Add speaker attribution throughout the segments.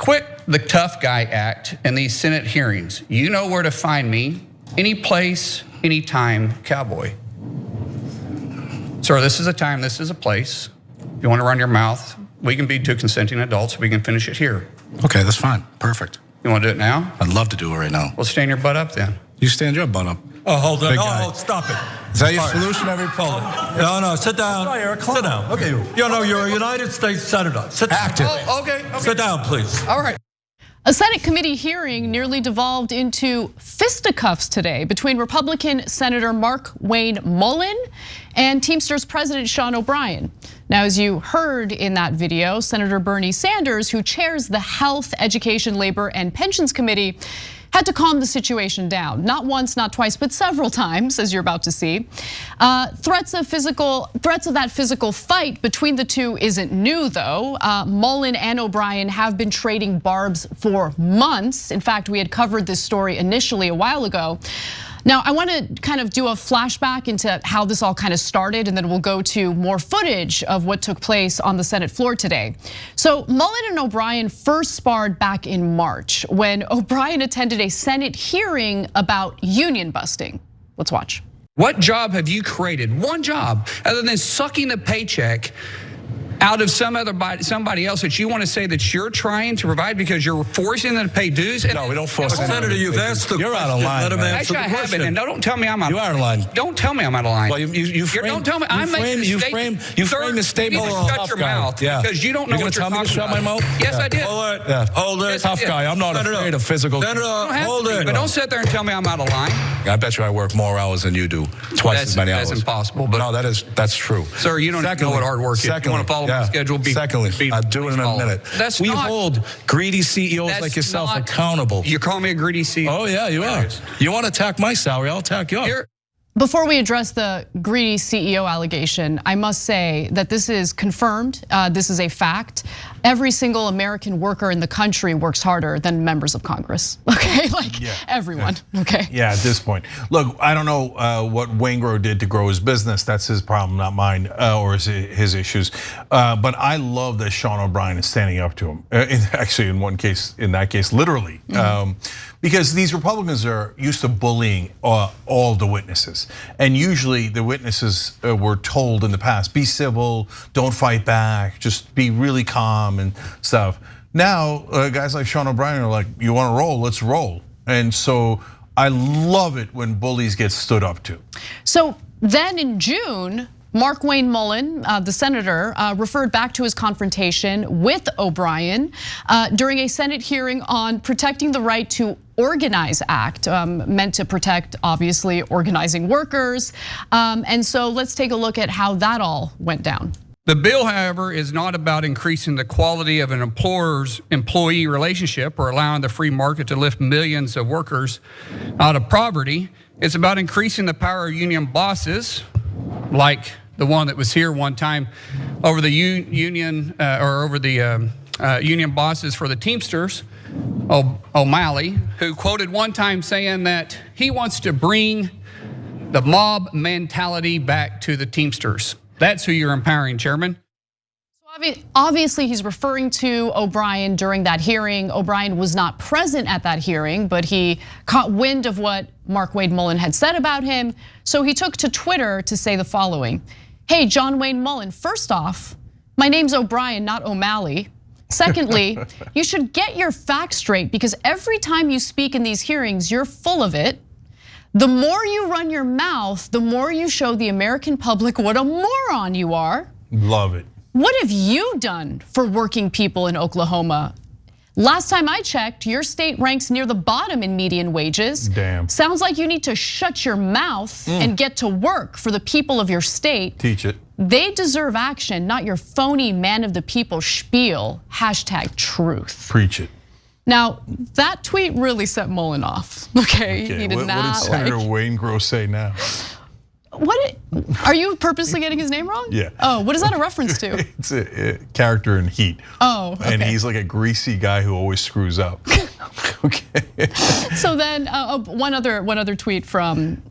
Speaker 1: Quit the tough guy act in these Senate hearings. You know where to find me, any place, anytime, cowboy. Sir, this is a time, this is a place. If you want to run your mouth, we can be two consenting adults. We can finish it here.
Speaker 2: Okay, that's fine. Perfect.
Speaker 1: You want to do it now?
Speaker 2: I'd love to do it right now.
Speaker 1: Well, stand your butt up then.
Speaker 2: You stand your butt up.
Speaker 3: Oh, hold on.
Speaker 2: Oh,
Speaker 3: Stop it.
Speaker 2: Is that your solution every poll?
Speaker 3: No, sit down. Sit down. Okay. You're a United States Senator. Sit down.
Speaker 2: Active.
Speaker 1: Oh, okay.
Speaker 3: Sit down, please.
Speaker 1: All right.
Speaker 4: A Senate committee hearing nearly devolved into fisticuffs today between Republican Senator Markwayne Mullin and Teamsters President Sean O'Brien. Now, as you heard in that video, Senator Bernie Sanders, who chairs the Health, Education, Labor, and Pensions Committee, had to calm the situation down. Not once, not twice, but several times, as you're about to see. Threats of that physical fight between the two isn't new, though. Mullin and O'Brien have been trading barbs for months. In fact, we had covered this story initially a while ago. Now, I want to kind of do a flashback into how this all kind of started, and then we'll go to more footage of what took place on the Senate floor today. So Mullin and O'Brien first sparred back in March when O'Brien attended a Senate hearing about union busting. Let's watch.
Speaker 1: What job have you created? One job, other than sucking the paycheck out of somebody else that you want to say that you're trying to provide because you're forcing them to pay dues?
Speaker 2: No, we don't force them.
Speaker 3: Senator, you've asked the question. You're out of line.
Speaker 1: Let him answer the question. And don't tell me I'm out of line.
Speaker 2: You are out of line.
Speaker 1: Don't tell me I'm out of line.
Speaker 2: Well,
Speaker 1: don't tell me. I'm making a statement.
Speaker 2: You frame the statement.
Speaker 1: You need to shut your mouth because you don't know what you're talking about.
Speaker 2: You're going to tell me to shut my mouth?
Speaker 1: Yes, I did.
Speaker 3: Hold it.
Speaker 2: Tough guy. I'm not afraid of physical.
Speaker 3: Senator, hold it.
Speaker 1: But don't sit there and tell me I'm out of line.
Speaker 2: I bet you I work more hours than you do. Twice as many hours.
Speaker 1: That's impossible. But
Speaker 2: no, that's true.
Speaker 1: Sir, you don't know what hard work is. You want to follow my schedule.
Speaker 2: Secondly, I'll do it in a minute. We hold greedy CEOs like yourself accountable.
Speaker 1: You call me a greedy CEO?
Speaker 2: Oh yeah, you are. You want to attack my salary, I'll attack yours.
Speaker 4: Before we address the greedy CEO allegation, I must say that this is confirmed. This is a fact. Every single American worker in the country works harder than members of Congress. Okay, everyone. Okay.
Speaker 5: Yeah, at this point, look, I don't know what Uygur did to grow his business. That's his problem, not mine, or his issues. But I love that Sean O'Brien is standing up to him. Actually, in that case, literally. Because these Republicans are used to bullying all the witnesses. And usually the witnesses were told in the past, be civil, don't fight back, just be really calm and stuff. Now, guys like Sean O'Brien are like, you wanna roll, let's roll. And so I love it when bullies get stood up to.
Speaker 4: So then in June, Markwayne Mullin, the senator, referred back to his confrontation with O'Brien during a Senate hearing on Protecting the Right to Organize Act, meant to protect, obviously, organizing workers. And so let's take a look at how that all went down.
Speaker 1: The bill, however, is not about increasing the quality of an employer-employee relationship or allowing the free market to lift millions of workers out of poverty. It's about increasing the power of union bosses, like the one that was here one time over the union bosses for the Teamsters, O'Malley, who quoted one time saying that he wants to bring the mob mentality back to the Teamsters. That's who you're empowering, Chairman.
Speaker 4: Obviously, he's referring to O'Brien during that hearing. O'Brien was not present at that hearing, but he caught wind of what Markwayne Mullin had said about him. So he took to Twitter to say the following. Hey, John Wayne Mullin, first off, my name's O'Brien, not O'Malley. Secondly, you should get your facts straight because every time you speak in these hearings, you're full of it. The more you run your mouth, the more you show the American public what a moron you are.
Speaker 5: Love it.
Speaker 4: What have you done for working people in Oklahoma? Last time I checked, your state ranks near the bottom in median wages.
Speaker 5: Damn.
Speaker 4: Sounds like you need to shut your mouth and get to work for the people of your state.
Speaker 5: Teach it.
Speaker 4: They deserve action, not your phony man of the people spiel, #truth.
Speaker 5: Preach it.
Speaker 4: Now, that tweet really set Mullin off, okay? He did
Speaker 5: what
Speaker 4: not
Speaker 5: did Senator Uygur say now?
Speaker 4: Are you purposely getting his name wrong?
Speaker 5: Yeah.
Speaker 4: Oh, what is that a reference to?
Speaker 5: It's a character in Heat.
Speaker 4: Oh, okay.
Speaker 5: And he's like a greasy guy who always screws up. Okay.
Speaker 4: So then one other tweet from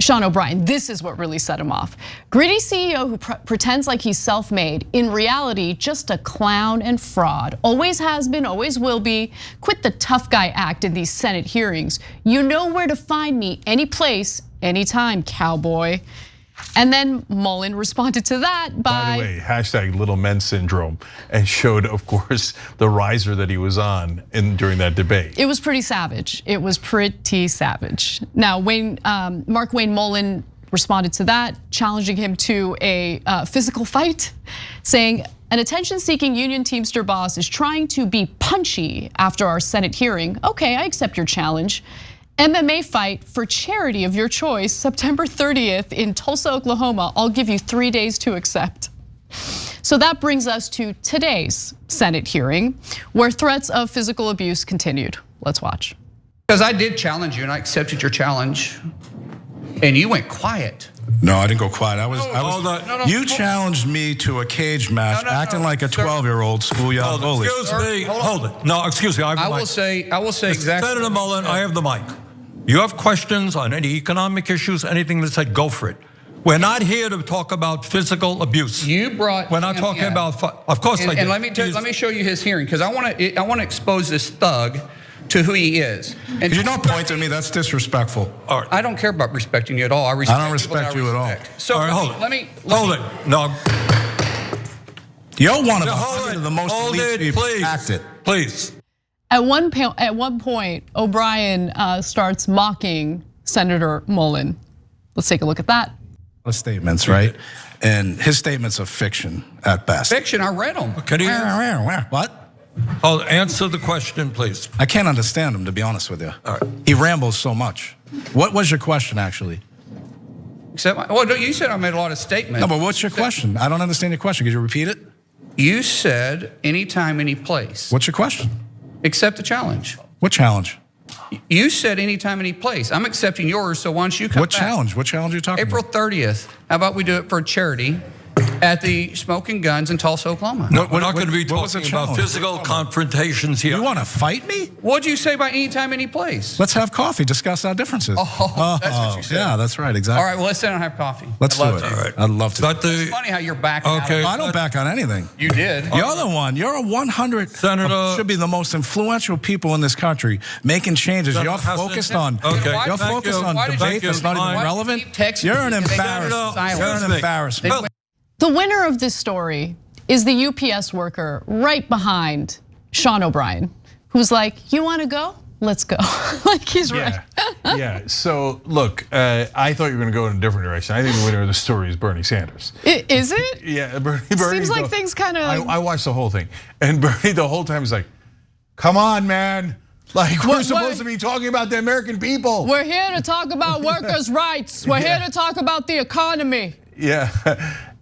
Speaker 4: Sean O'Brien, this is what really set him off. Greedy CEO who pretends like he's self-made, in reality, just a clown and fraud. Always has been, always will be. Quit the tough guy act in these Senate hearings. You know where to find me, any place, anytime, cowboy. And then Mullin responded to that by
Speaker 5: the way, hashtag little men syndrome, and showed, of course, the riser that he was on during that debate.
Speaker 4: It was pretty savage. It was pretty savage. Now, Markwayne Mullin responded to that, challenging him to a physical fight, saying, an attention-seeking union Teamster boss is trying to be punchy after our Senate hearing. Okay, I accept your challenge. MMA fight for charity of your choice, September 30th in Tulsa, Oklahoma. I'll give you 3 days to accept. So that brings us to today's Senate hearing, where threats of physical abuse continued. Let's watch.
Speaker 1: Because I did challenge you and I accepted your challenge, and you went quiet.
Speaker 6: No, I didn't go quiet. You challenged me to a cage match, acting like a 12-year-old schoolyard bully.
Speaker 3: Excuse me, hold it. No, excuse me,
Speaker 1: I will say exactly.
Speaker 3: Senator Mullin, I have the mic. You have questions on any economic issues, anything that said, go for it. We're not here to talk about physical abuse.
Speaker 1: You brought.
Speaker 3: We're not talking about. Of course, I did.
Speaker 1: And let me show you his hearing, because I want to expose this thug to who he is.
Speaker 6: And you don't point at me. That's disrespectful.
Speaker 1: All right. I don't care about respecting you at all. I
Speaker 6: don't respect you at all.
Speaker 1: So
Speaker 3: all right, hold it. No.
Speaker 6: You're one of the most elite people.
Speaker 3: Please.
Speaker 4: At one point, O'Brien starts mocking Senator Mullin. Let's take a look at that.
Speaker 6: Statements, right? And his statements are fiction at best.
Speaker 1: Fiction, I read them.
Speaker 6: What?
Speaker 3: I'll answer the question, please.
Speaker 6: I can't understand him, to be honest with you.
Speaker 3: All right.
Speaker 6: He rambles so much. What was your question, actually?
Speaker 1: You said I made a lot of statements.
Speaker 6: No, but what's your question? I don't understand your question. Could you repeat it?
Speaker 1: You said anytime, any place.
Speaker 6: What's your question?
Speaker 1: Accept the challenge.
Speaker 6: What challenge?
Speaker 1: You said anytime, any place. I'm accepting yours, so why don't you come
Speaker 6: back?
Speaker 1: What
Speaker 6: challenge? What challenge are you talking
Speaker 1: April
Speaker 6: about?
Speaker 1: 30th. How about we do it for charity at the Smoking Guns in Tulsa, Oklahoma?
Speaker 3: No, we're not going to be talking about physical confrontations here.
Speaker 6: You want to fight me?
Speaker 1: What'd you say about anytime, any place?
Speaker 6: Let's have coffee, discuss our differences.
Speaker 1: That's what you said.
Speaker 6: Yeah, that's right, exactly.
Speaker 1: All right, well, let's sit down and have coffee.
Speaker 6: Let's do it. All right. I'd love to.
Speaker 1: It's funny how you're backing out.
Speaker 6: I don't back on anything.
Speaker 1: You did.
Speaker 6: You're the one. You're a 100.
Speaker 3: Senator.
Speaker 6: Should be the most influential people in this country making changes. You're focused on. You're focused on debate that's not even relevant. You're an embarrassment. You're an embarrassment.
Speaker 4: The winner of this story is the UPS worker right behind Sean O'Brien, who's like, you want to go? Let's go. Like he's right.
Speaker 5: Yeah, so look, I thought you were going to go in a different direction. I think the winner of the story is Bernie Sanders.
Speaker 4: Is it?
Speaker 5: Yeah, Bernie.
Speaker 4: Seems like things kind of.
Speaker 5: I watched the whole thing, and Bernie the whole time is like, come on, man. Like we're supposed to be talking about the American people.
Speaker 4: We're here to talk about workers' rights. We're here to talk about the economy.
Speaker 5: Yeah.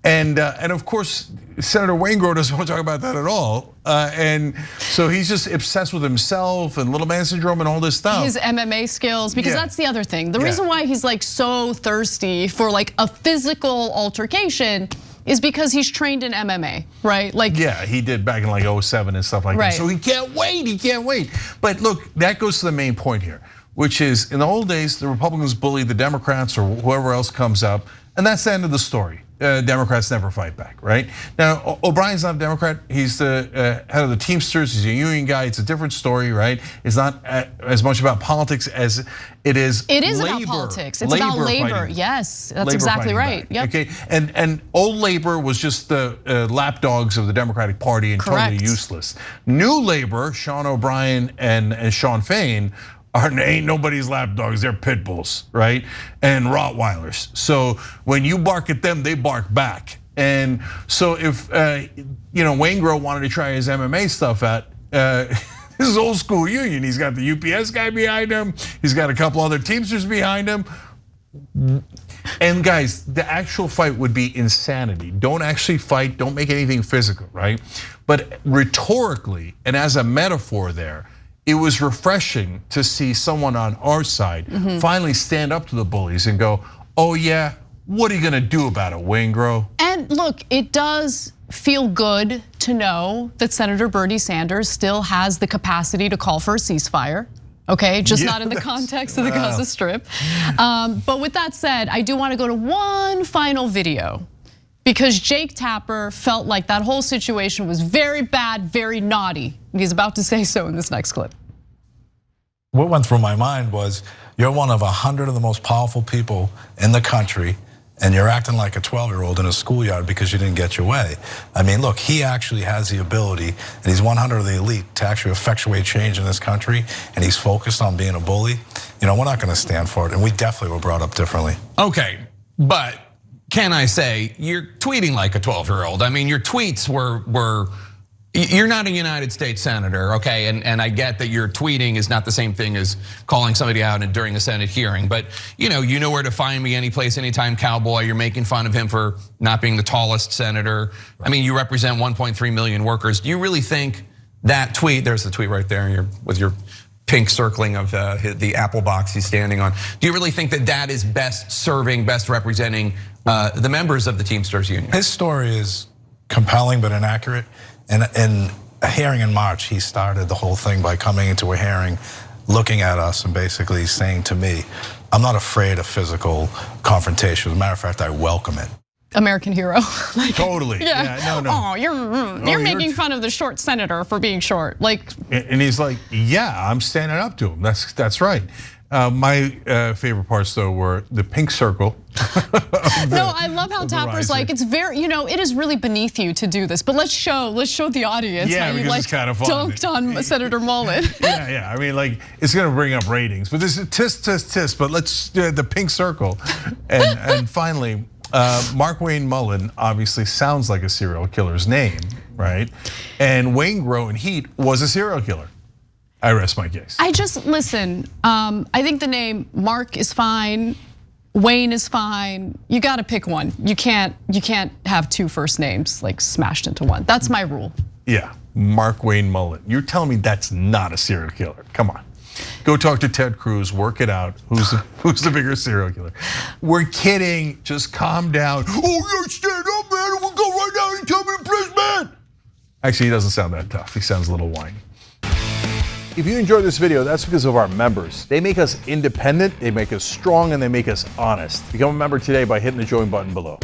Speaker 5: And of course, Senator Uygur doesn't want to talk about that at all. And so he's just obsessed with himself and little man syndrome and all this stuff.
Speaker 4: His MMA skills, because that's the other thing. The reason why he's like so thirsty for like a physical altercation is because he's trained in MMA, right? Like
Speaker 5: he did back in like 07 and stuff like that. So he can't wait, But look, that goes to the main point here, which is in the old days, the Republicans bully the Democrats or whoever else comes up, and that's the end of the story. Democrats never fight back, right? Now, O'Brien's not a Democrat. He's the head of the Teamsters. He's a union guy. It's a different story, right? It's not as much about politics as it is.
Speaker 4: It is about politics. It's about labor. Yes, that's exactly right. Yep.
Speaker 5: Okay, and old labor was just the lapdogs of the Democratic Party and totally useless. New labor, Sean O'Brien and Sean Fain, ain't nobody's lapdogs, they're pit bulls, right? And Rottweilers. So when you bark at them, they bark back. And so if Uygur wanted to try his MMA stuff out, this is old school union. He's got the UPS guy behind him. He's got a couple other Teamsters behind him. And guys, the actual fight would be insanity. Don't actually fight, don't make anything physical, right? But rhetorically, and as a metaphor there, it was refreshing to see someone on our side finally stand up to the bullies and go, oh yeah, what are you gonna do about it, Uygur?
Speaker 4: And look, it does feel good to know that Senator Bernie Sanders still has the capacity to call for a ceasefire, Okay, just not in the context of the Gaza Strip. But with that said, I do want to go to one final video because Jake Tapper felt like that whole situation was very bad, very naughty. And he's about to say so in this next clip.
Speaker 6: What went through my mind was, you're one of 100 of the most powerful people in the country, and you're acting like a 12-year-old in a schoolyard because you didn't get your way. I mean, look, he actually has the ability, and he's 100 of the elite, to actually effectuate change in this country, and he's focused on being a bully. You know, we're not gonna stand for it, and we definitely were brought up differently.
Speaker 7: Okay, but can I say, you're tweeting like a 12-year-old. I mean, your tweets were you're not a United States senator, okay? And I get that your tweeting is not the same thing as calling somebody out during a Senate hearing. But you know where to find me, anyplace, anytime, cowboy. You're making fun of him for not being the tallest senator. I mean, you represent 1.3 million workers. Do you really think that tweet? There's the tweet right there. With your pink circling of the Apple box he's standing on. Do you really think that that is best serving, best representing the members of the Teamsters Union?
Speaker 6: His story is compelling but inaccurate. And in a hearing in March, he started the whole thing by coming into a hearing, looking at us and basically saying to me, I'm not afraid of physical confrontation. As a matter of fact, I welcome it.
Speaker 4: American hero.
Speaker 5: Like, totally.
Speaker 4: Yeah. No. Oh, you're making fun of the short senator for being short. Like,
Speaker 5: and he's like, yeah, I'm standing up to him. That's right. My favorite parts though were the pink circle.
Speaker 4: No, I love how Tapper's like, it's very, it is really beneath you to do this, but let's show the audience how you like
Speaker 5: it's kind of fun.
Speaker 4: Dunked on Senator Mullin.
Speaker 5: Yeah. I mean, like, it's gonna bring up ratings, but this is tisk. But let's do the pink circle, and finally, Markwayne Mullin obviously sounds like a serial killer's name, right? And Uygur in Heat was a serial killer. I rest my case.
Speaker 4: Listen, I think the name Mark is fine, Wayne is fine. You gotta pick one. You can't have two first names like smashed into one. That's my rule.
Speaker 5: Yeah, Markwayne Mullin. You're telling me that's not a serial killer? Come on. Go talk to Ted Cruz, work it out. Who's the bigger serial killer? We're kidding, just calm down. Oh, you're stand up, man, we'll go right now and tell me to press man. Actually, he doesn't sound that tough. He sounds a little whiny. If you enjoyed this video, that's because of our members. They make us independent, they make us strong, and they make us honest. Become a member today by hitting the join button below.